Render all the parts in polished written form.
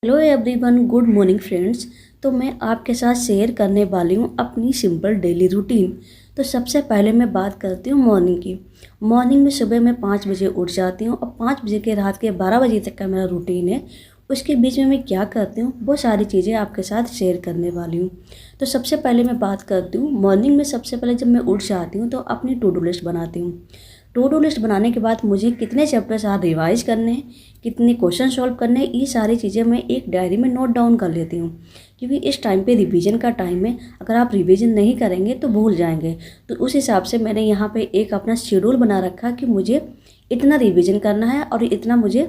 Hello everyone, good morning friends. तो मैं आपके साथ शेयर करने वाली हूँ अपनी सिंपल डेली रूटीन। तो सबसे पहले मैं बात करती हूँ मॉर्निंग की। मॉर्निंग में सुबह मैं 5 बजे उठ जाती हूँ और 5 बजे के रात के 12 बजे तक का मेरा रूटीन है। उसके बीच में मैं क्या करती हूँ वो सारी चीज़ें आपके साथ शेयर करने वाली हूँ। तो सबसे पहले मैं बात करती हूँ मॉर्निंग में। सबसे पहले जब मैं उठ जाती हूँ तो अपनी टू डू लिस्ट बनाती हूँ। टू डू लिस्ट बनाने के बाद मुझे कितने चैप्टर्स आज रिवाइज करने हैं, कितने क्वेश्चन सॉल्व करने हैं, ये सारी चीज़ें मैं एक डायरी में नोट डाउन कर लेती हूँ। क्योंकि इस टाइम पे रिवीजन का टाइम है, अगर आप रिवीजन नहीं करेंगे तो भूल जाएंगे। तो उस हिसाब से मैंने यहाँ पे एक अपना शेड्यूल बना रखा कि मुझे इतना रिवीजन करना है और इतना मुझे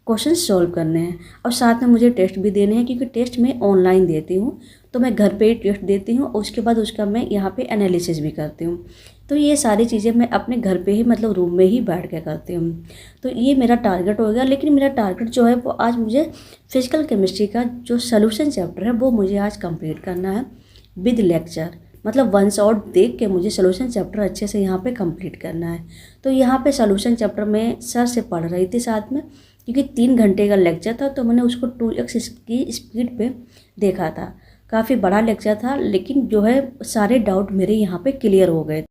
क्वेश्चन सॉल्व करने हैं। और साथ में मुझे टेस्ट भी देने हैं, क्योंकि टेस्ट मैं ऑनलाइन देती हूँ। तो मैं घर पे ही टेस्ट देती हूँ और उसके बाद उसका मैं यहाँ पे एनालिसिस भी करती हूँ। तो ये सारी चीज़ें मैं अपने घर पे ही, मतलब रूम में ही बैठ के करती हूँ। तो ये मेरा टारगेट हो गया। लेकिन मेरा टारगेट जो है वो आज मुझे फिजिकल केमिस्ट्री का जो सोल्यूशन चैप्टर है वो मुझे आज कंप्लीट करना है विद लेक्चर। मतलब वन शॉट देख के मुझे सोल्यूशन चैप्टर अच्छे से यहाँ पे कंप्लीट करना है। तो यहाँ पे सोल्यूशन चैप्टर मैं सर से पढ़ रही थी साथ में, क्योंकि 3 घंटे का लेक्चर था। तो मैंने उसको 2x की स्पीड पे देखा था। काफ़ी बड़ा लेक्चर था, लेकिन जो है सारे डाउट मेरे यहाँ पे क्लियर हो गए।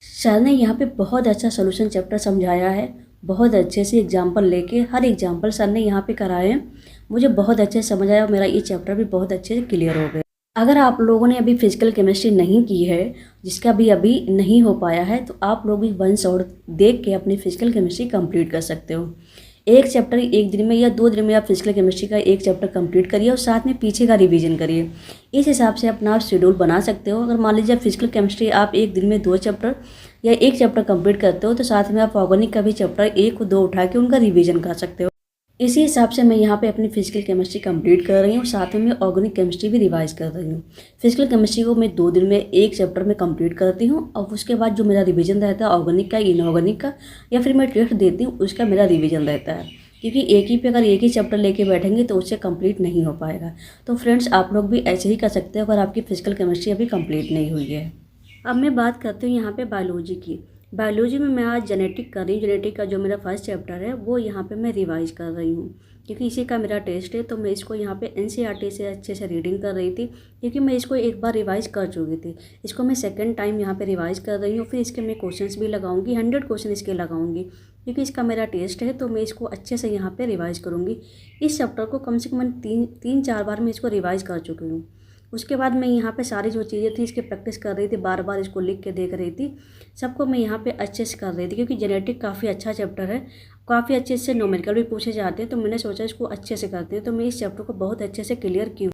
सर ने यहाँ पे बहुत अच्छा सोल्यूशन चैप्टर समझाया है। बहुत अच्छे से एग्जाम्पल लेके हर एग्जाम्पल सर ने यहाँ पे कराए हैं। मुझे बहुत अच्छे से समझ आया और मेरा ये चैप्टर भी बहुत अच्छे से क्लियर हो गया। अगर आप लोगों ने अभी फिजिकल केमिस्ट्री नहीं की है, जिसका भी अभी नहीं हो पाया है, तो आप लोग भी वन शॉट देख के अपनी फिजिकल केमिस्ट्री कंप्लीट कर सकते हो। एक चैप्टर एक दिन में या 2 दिन में आप फिजिकल केमिस्ट्री का एक चैप्टर कंप्लीट करिए और साथ में पीछे का रिवीजन करिए। इस हिसाब से अपना आप शेड्यूल बना सकते हो। अगर मान लीजिए फिजिकल केमिस्ट्री आप एक दिन में 2 चैप्टर या एक चैप्टर कंप्लीट करते हो, तो साथ में आप ऑर्गेनिक का भी चैप्टर 1 और 2 उठा के उनका रिवीजन कर सकते हो। इसी हिसाब से मैं यहाँ पे अपनी फिजिकल केमिस्ट्री कंप्लीट कर रही हूँ, साथ में मैं ऑर्गेनिक केमिस्ट्री भी रिवाइज कर रही हूँ। फिजिकल केमिस्ट्री को मैं 2 दिन में एक चैप्टर में कंप्लीट करती हूँ और उसके बाद जो मेरा रिवीजन रहता है ऑर्गेनिक का, इनऑर्गेनिक का, या फिर मैं टेस्ट देती हूँ, उसका मेरा रिवीजन रहता है। क्योंकि एक ही पे अगर एक ही चैप्टर लेके बैठेंगे तो उससे कंप्लीट नहीं हो पाएगा। तो फ्रेंड्स, आप लोग भी ऐसे ही कर सकते हो अगर आपकी फिजिकल केमिस्ट्री अभी कंप्लीट नहीं हुई है। अब मैं बात करती हूँ यहाँ पे बायोलॉजी की। बायोलॉजी में मैं आज जेनेटिक कर रही हूँ। जेनेटिक का जो मेरा फर्स्ट चैप्टर है वो यहाँ पे मैं रिवाइज कर रही हूँ, क्योंकि इसी का मेरा टेस्ट है। तो मैं इसको यहाँ पे एनसीईआरटी से अच्छे से रीडिंग कर रही थी, क्योंकि मैं इसको एक बार रिवाइज कर चुकी थी। इसको मैं सेकंड टाइम यहाँ पे रिवाइज कर रही हूँ। फिर इसके मैं क्वेश्चंस भी लगाऊंगी, 100 क्वेश्चन इसके लगाऊंगी, क्योंकि इसका मेरा टेस्ट है। तो मैं इसको अच्छे से यहाँ पे रिवाइज करूँगी। इस चैप्टर को कम से कम 3-4 बार मैं इसको रिवाइज कर चुकी हूँ। उसके बाद मैं यहाँ पे सारी जो चीज़ें थी इसकी प्रैक्टिस कर रही थी, बार बार इसको लिख के देख रही थी। सबको मैं यहाँ पे अच्छे से कर रही थी, क्योंकि जेनेटिक काफ़ी अच्छा चैप्टर है। काफ़ी अच्छे से न्यूमेरिकल भी पूछे जाते हैं। तो मैंने सोचा इसको अच्छे से करते हैं। तो मैं इस चैप्टर को बहुत अच्छे से क्लियर की।